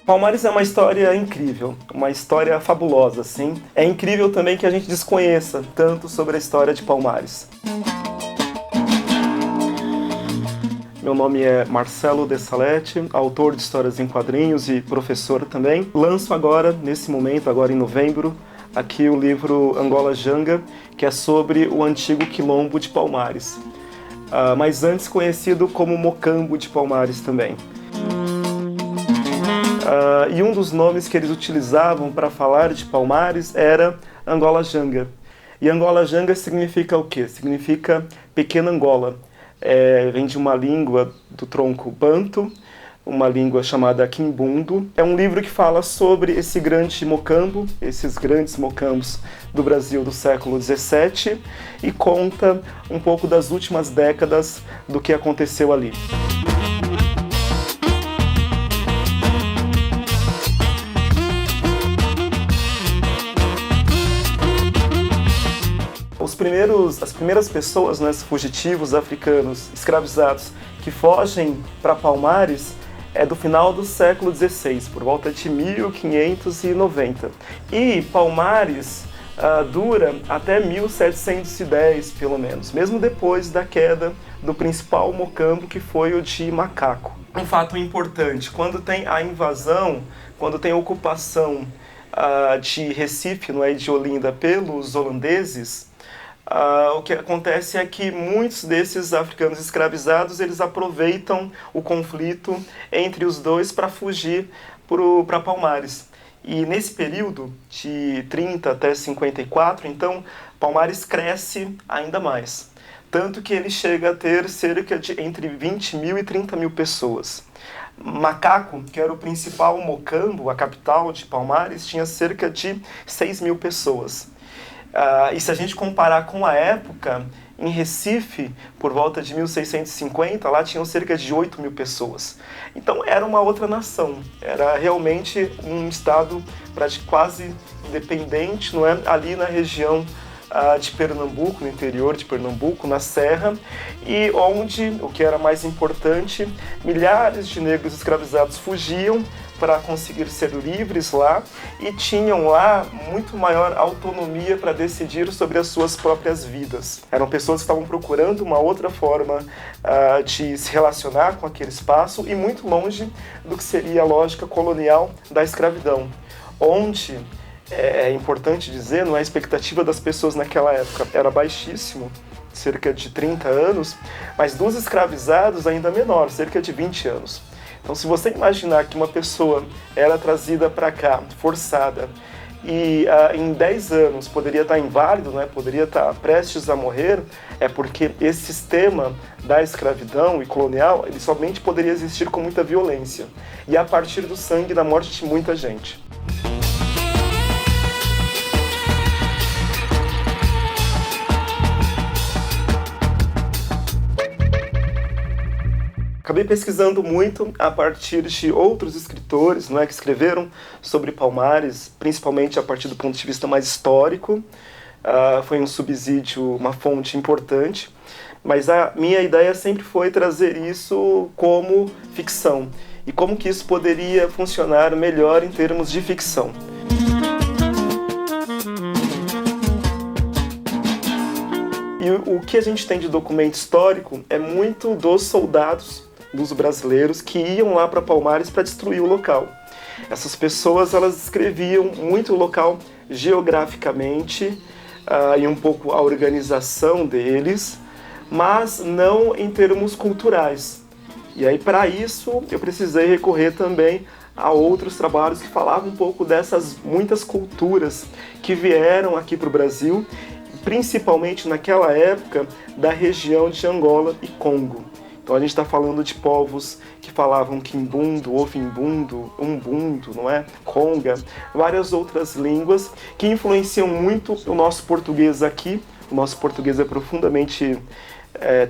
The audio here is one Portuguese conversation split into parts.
Palmares é uma história incrível, uma história fabulosa, sim. É incrível também que a gente desconheça tanto sobre a história de Palmares. Meu nome é Marcelo De Salete, autor de histórias em quadrinhos e professor também. Lanço agora, nesse momento, agora em novembro, aqui o livro Angola Janga, que é sobre o antigo quilombo de Palmares, mas antes conhecido como Mocambo de Palmares também. E um dos nomes que eles utilizavam para falar de Palmares era Angola Janga. E Angola Janga significa o quê? Significa pequena Angola. Vem de uma língua do tronco banto, uma língua chamada quimbundo. É um livro que fala sobre esse grande mocambo, esses grandes mocambos do Brasil do século XVII, e conta um pouco das últimas décadas do que aconteceu ali. As primeiras pessoas, né, fugitivos africanos, escravizados, que fogem para Palmares é do final do século XVI, por volta de 1590. E Palmares dura até 1710, pelo menos, mesmo depois da queda do principal mocambo, que foi o de Macaco. Um fato importante, quando tem a invasão, quando tem a ocupação de Recife, não é, de Olinda, pelos holandeses, o que acontece é que muitos desses africanos escravizados, eles aproveitam o conflito entre os dois para fugir para Palmares. E nesse período, de 30 até 54, então, Palmares cresce ainda mais. Tanto que ele chega a ter cerca de entre 20 mil e 30 mil pessoas. Macaco, que era o principal mocambo, a capital de Palmares, tinha cerca de 6 mil pessoas. E se a gente comparar com a época, em Recife, por volta de 1650, lá tinham cerca de 8 mil pessoas. Então era uma outra nação, era realmente um estado quase independente, não é? Ali na região de Pernambuco, no interior de Pernambuco, na Serra, e onde, o que era mais importante, milhares de negros escravizados fugiam para conseguir ser livres lá e tinham lá muito maior autonomia para decidir sobre as suas próprias vidas. Eram pessoas que estavam procurando uma outra forma de se relacionar com aquele espaço e muito longe do que seria a lógica colonial da escravidão, onde é importante dizer, não é, a expectativa das pessoas naquela época era baixíssimo, cerca de 30 anos, mas dos escravizados ainda menor, cerca de 20 anos. Então, se você imaginar que uma pessoa era trazida para cá, forçada, e em 10 anos poderia estar inválido, né, poderia estar prestes a morrer, é porque esse sistema da escravidão e colonial, ele somente poderia existir com muita violência, e a partir do sangue e da morte de muita gente. Acabei pesquisando muito a partir de outros escritores, não é, que escreveram sobre Palmares, principalmente a partir do ponto de vista mais histórico. Foi um subsídio, uma fonte importante, mas a minha ideia sempre foi trazer isso como ficção e como que isso poderia funcionar melhor em termos de ficção. E o que a gente tem de documento histórico é muito dos soldados, dos brasileiros que iam lá para Palmares para destruir o local. Essas pessoas, elas descreviam muito o local geograficamente e um pouco a organização deles, mas não em termos culturais. E aí, para isso, eu precisei recorrer também a outros trabalhos que falavam um pouco dessas muitas culturas que vieram aqui para o Brasil, principalmente naquela época da região de Angola e Congo. Então a gente está falando de povos que falavam quimbundo, ovimbundo, umbundo, não é? Conga, várias outras línguas que influenciam muito o nosso português aqui. O nosso português é profundamente,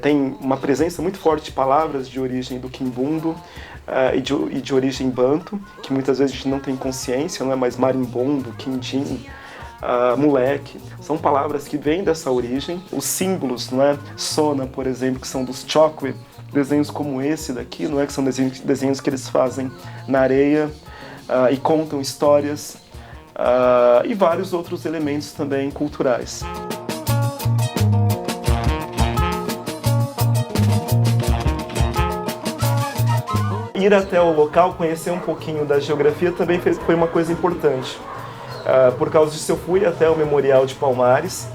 tem uma presença muito forte de palavras de origem do quimbundo e de origem banto, que muitas vezes a gente não tem consciência, não é? Mas marimbondo, quindim, moleque, são palavras que vêm dessa origem. Os símbolos, não é? Sona, por exemplo, que são dos Chokwe, desenhos como esse daqui, não é? Que são desenhos que eles fazem na areia. e contam histórias, e vários outros elementos também culturais. Ir até o local, conhecer um pouquinho da geografia também foi uma coisa importante. Por causa disso eu fui até o Memorial de Palmares,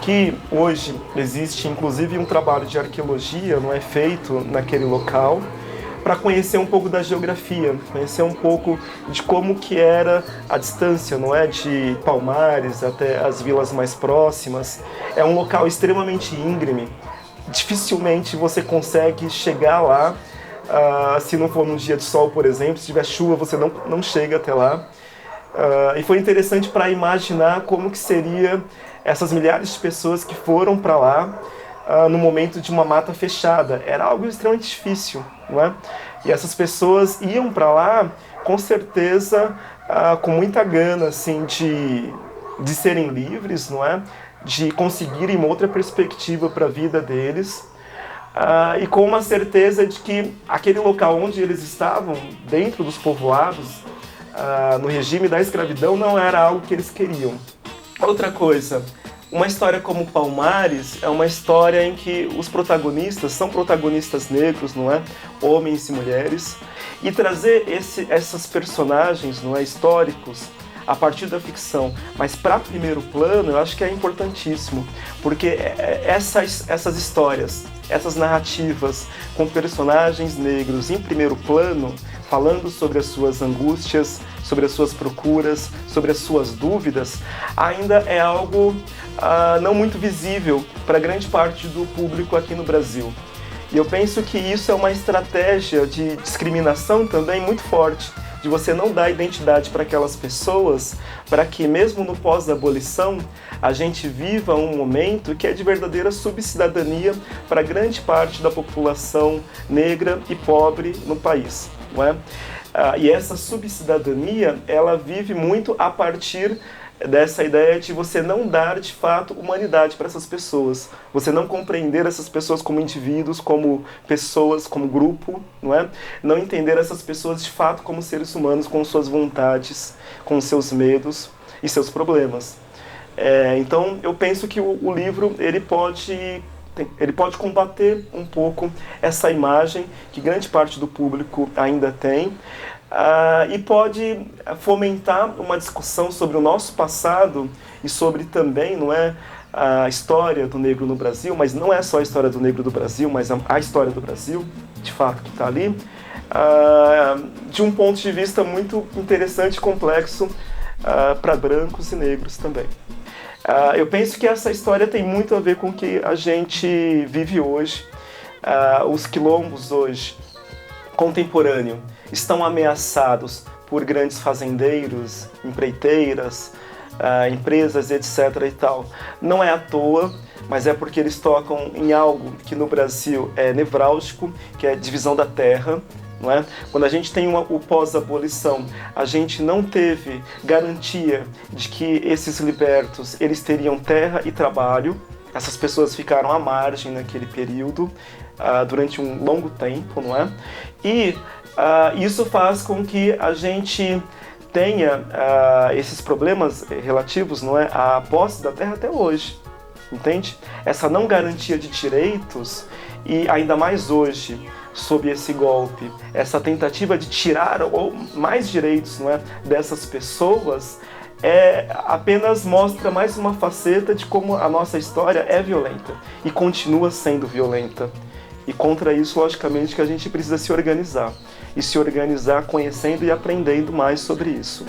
que hoje existe inclusive um trabalho de arqueologia, não é, feito naquele local, para conhecer um pouco da geografia, conhecer um pouco de como que era a distância, não é, de Palmares até as vilas mais próximas. É um local extremamente íngreme, dificilmente você consegue chegar lá, se não for num dia de sol, por exemplo. Se tiver chuva, você não chega até lá. E foi interessante para imaginar como que seria essas milhares de pessoas que foram para lá no momento de uma mata fechada. Era algo extremamente difícil, não é? E essas pessoas iam para lá, com certeza, com muita gana assim, de serem livres, não é? De conseguirem uma outra perspectiva para a vida deles. E com uma certeza de que aquele local onde eles estavam, dentro dos povoados, no regime da escravidão, não era algo que eles queriam. Outra coisa, uma história como Palmares é uma história em que os protagonistas são protagonistas negros, não é? Homens e mulheres. E trazer essas personagens, não é, históricos, a partir da ficção, mas para primeiro plano, eu acho que é importantíssimo, porque essas histórias, essas narrativas com personagens negros em primeiro plano, falando sobre as suas angústias, sobre as suas procuras, sobre as suas dúvidas, ainda é algo não muito visível para grande parte do público aqui no Brasil. E eu penso que isso é uma estratégia de discriminação também muito forte, de você não dar identidade para aquelas pessoas, para que mesmo no pós-abolição a gente viva um momento que é de verdadeira subcidadania para grande parte da população negra e pobre no país, não é? E essa subcidadania, ela vive muito a partir dessa ideia de você não dar de fato humanidade para essas pessoas, você não compreender essas pessoas como indivíduos, como pessoas, como grupo, não é? Não entender essas pessoas de fato como seres humanos, com suas vontades, com seus medos e seus problemas. Então eu penso que o livro ele pode combater um pouco essa imagem que grande parte do público ainda tem, e pode fomentar uma discussão sobre o nosso passado e sobre também, não é, a história do negro no Brasil, mas não é só a história do negro do Brasil, mas a história do Brasil, de fato, que está ali, de um ponto de vista muito interessante e complexo para brancos e negros também. Eu penso que essa história tem muito a ver com o que a gente vive hoje. Os quilombos hoje, contemporâneo, estão ameaçados por grandes fazendeiros, empreiteiras, empresas, etc. e tal. Não é à toa, mas é porque eles tocam em algo que no Brasil é nevrálgico, que é a divisão da terra, não é? Quando a gente tem o pós-abolição, a gente não teve garantia de que esses libertos eles teriam terra e trabalho. Essas pessoas ficaram à margem naquele período, durante um longo tempo, não é? E isso faz com que a gente tenha esses problemas relativos, não é, à posse da terra até hoje, entende? Essa não garantia de direitos, e ainda mais hoje, sob esse golpe, essa tentativa de tirar ou mais direitos, não é, dessas pessoas, apenas mostra mais uma faceta de como a nossa história é violenta e continua sendo violenta. E contra isso, logicamente, que a gente precisa se organizar. E se organizar conhecendo e aprendendo mais sobre isso.